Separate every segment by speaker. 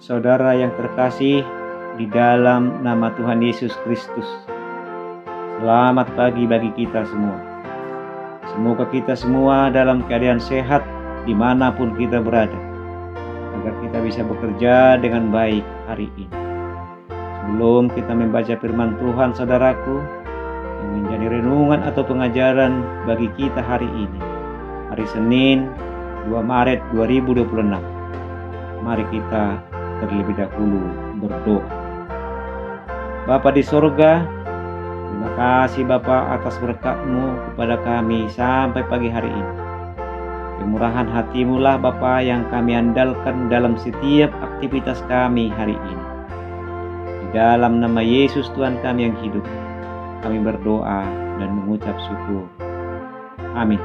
Speaker 1: Saudara yang terkasih di dalam nama Tuhan Yesus Kristus, selamat pagi bagi kita semua. Semoga kita semua dalam keadaan sehat dimanapun kita berada, agar kita bisa bekerja dengan baik hari ini. Sebelum kita membaca firman Tuhan, saudaraku, yang menjadi renungan atau pengajaran bagi kita hari ini, hari Senin 2 Maret 2026. Mari kita terlebih dahulu berdoa. Bapa di sorga, terima kasih Bapa atas berkat-Mu kepada kami sampai pagi hari ini. Kemurahan hati-Mu lah Bapa yang kami andalkan dalam setiap aktivitas kami hari ini. Di dalam nama Yesus Tuhan kami yang hidup, kami berdoa dan mengucap syukur. Amin.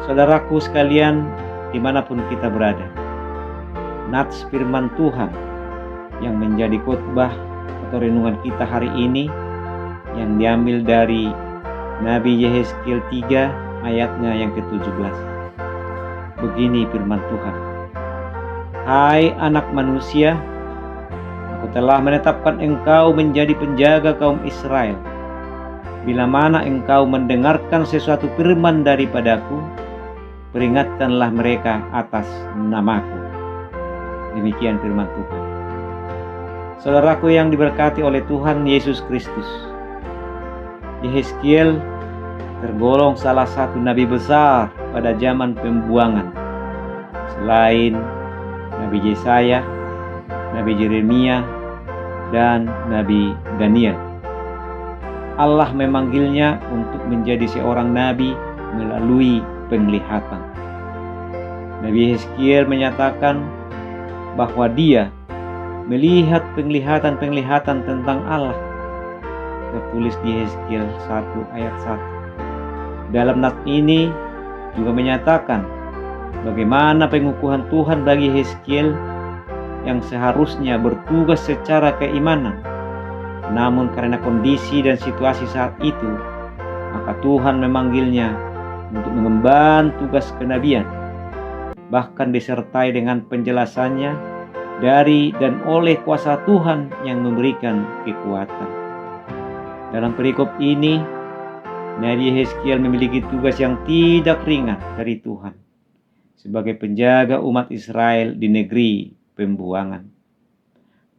Speaker 1: Saudaraku sekalian, dimanapun kita berada, nats firman Tuhan yang menjadi khotbah atau renungan kita hari ini yang diambil dari Nabi Yehezkiel 3 ayatnya yang ke-17. Begini firman Tuhan. Hai anak manusia, aku telah menetapkan engkau menjadi penjaga kaum Israel. Bila mana engkau mendengarkan sesuatu firman daripadaku, peringatkanlah mereka atas namaku. Demikian firman Tuhan. Saudaraku yang diberkati oleh Tuhan Yesus Kristus, Yehezkiel tergolong salah satu nabi besar pada zaman pembuangan. Selain Nabi Yesaya, Nabi Yeremia, dan Nabi Daniel. Allah memanggilnya untuk menjadi seorang nabi melalui penglihatan. Nabi Yehezkiel menyatakan bahwa dia melihat penglihatan-penglihatan tentang Allah. Tertulis di Yehezkiel 1 ayat 1. Dalam nats ini juga menyatakan bagaimana pengukuhan Tuhan bagi Yehezkiel yang seharusnya bertugas secara keimanan. Namun karena kondisi dan situasi saat itu, maka Tuhan memanggilnya untuk mengemban tugas kenabian. Bahkan disertai dengan penjelasannya dari dan oleh kuasa Tuhan yang memberikan kekuatan. Dalam perikop ini, Nabi Yehezkiel memiliki tugas yang tidak ringan dari Tuhan sebagai penjaga umat Israel di negeri pembuangan.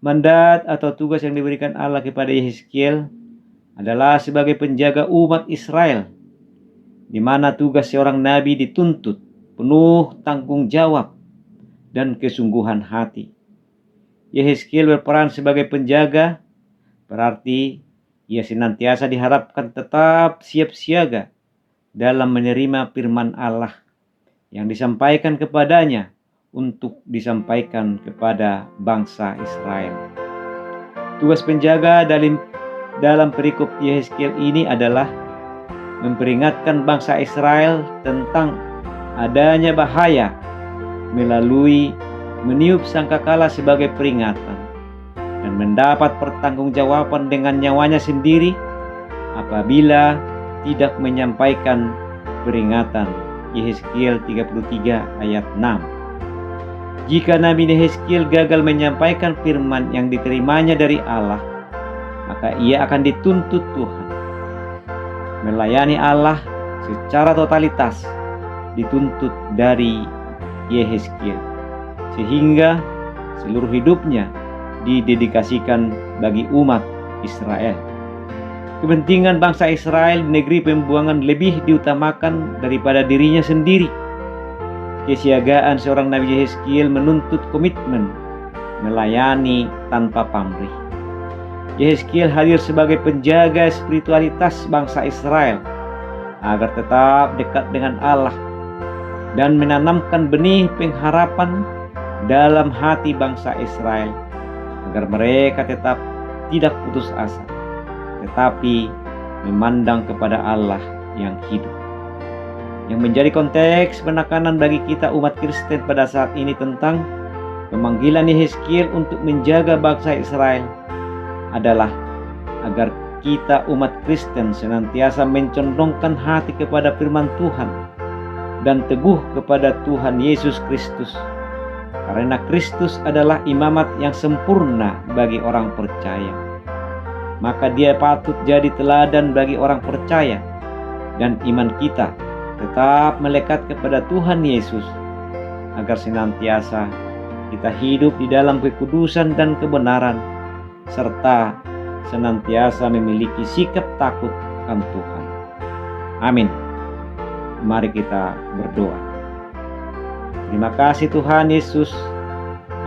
Speaker 1: Mandat atau tugas yang diberikan Allah kepada Yehezkiel adalah sebagai penjaga umat Israel, di mana tugas seorang nabi dituntut penuh tanggung jawab dan kesungguhan hati. Yehezkiel berperan sebagai penjaga, berarti ia senantiasa diharapkan tetap siap siaga dalam menerima firman Allah yang disampaikan kepadanya untuk disampaikan kepada bangsa Israel. Tugas penjaga dalam perikop Yehezkiel ini adalah memperingatkan bangsa Israel tentang adanya bahaya melalui meniup sangkakala sebagai peringatan dan mendapat pertanggungjawaban dengan nyawanya sendiri apabila tidak menyampaikan peringatan. Yehezkiel 33 ayat 6. Jika Nabi Yehezkiel gagal menyampaikan firman yang diterimanya dari Allah, maka ia akan dituntut Tuhan. Melayani Allah secara totalitas dituntut dari Yehezkiel, sehingga seluruh hidupnya didedikasikan bagi umat Israel. Kepentingan bangsa Israel di negeri pembuangan lebih diutamakan daripada dirinya sendiri. Kesiagaan seorang Nabi Yehezkiel menuntut komitmen melayani tanpa pamrih. Yehezkiel hadir sebagai penjaga spiritualitas bangsa Israel agar tetap dekat dengan Allah dan menanamkan benih pengharapan dalam hati bangsa Israel agar mereka tetap tidak putus asa, tetapi memandang kepada Allah yang hidup. Yang menjadi konteks penekanan bagi kita umat Kristen pada saat ini tentang pemanggilan Yehezkiel untuk menjaga bangsa Israel adalah agar kita umat Kristen senantiasa mencondongkan hati kepada firman Tuhan dan teguh kepada Tuhan Yesus Kristus karena Kristus adalah imamat yang sempurna bagi orang percaya. Maka dia patut jadi teladan bagi orang percaya, dan iman kita tetap melekat kepada Tuhan Yesus, agar senantiasa kita hidup di dalam kekudusan dan kebenaran, serta senantiasa memiliki sikap takut akan Tuhan. Amin. Mari kita berdoa. Terima kasih Tuhan Yesus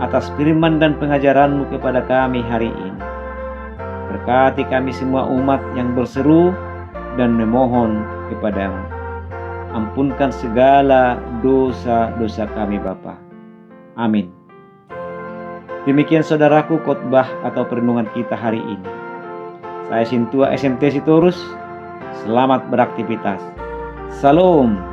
Speaker 1: atas firman dan pengajaran-Mu kepada kami hari ini. Berkati kami semua umat yang berseru dan memohon kepada-Mu. Ampunkan segala dosa-dosa kami Bapa. Amin. Demikian saudaraku khotbah atau perenungan kita hari ini. Saya Sintua SMT Sitorus. Selamat beraktivitas. Salam.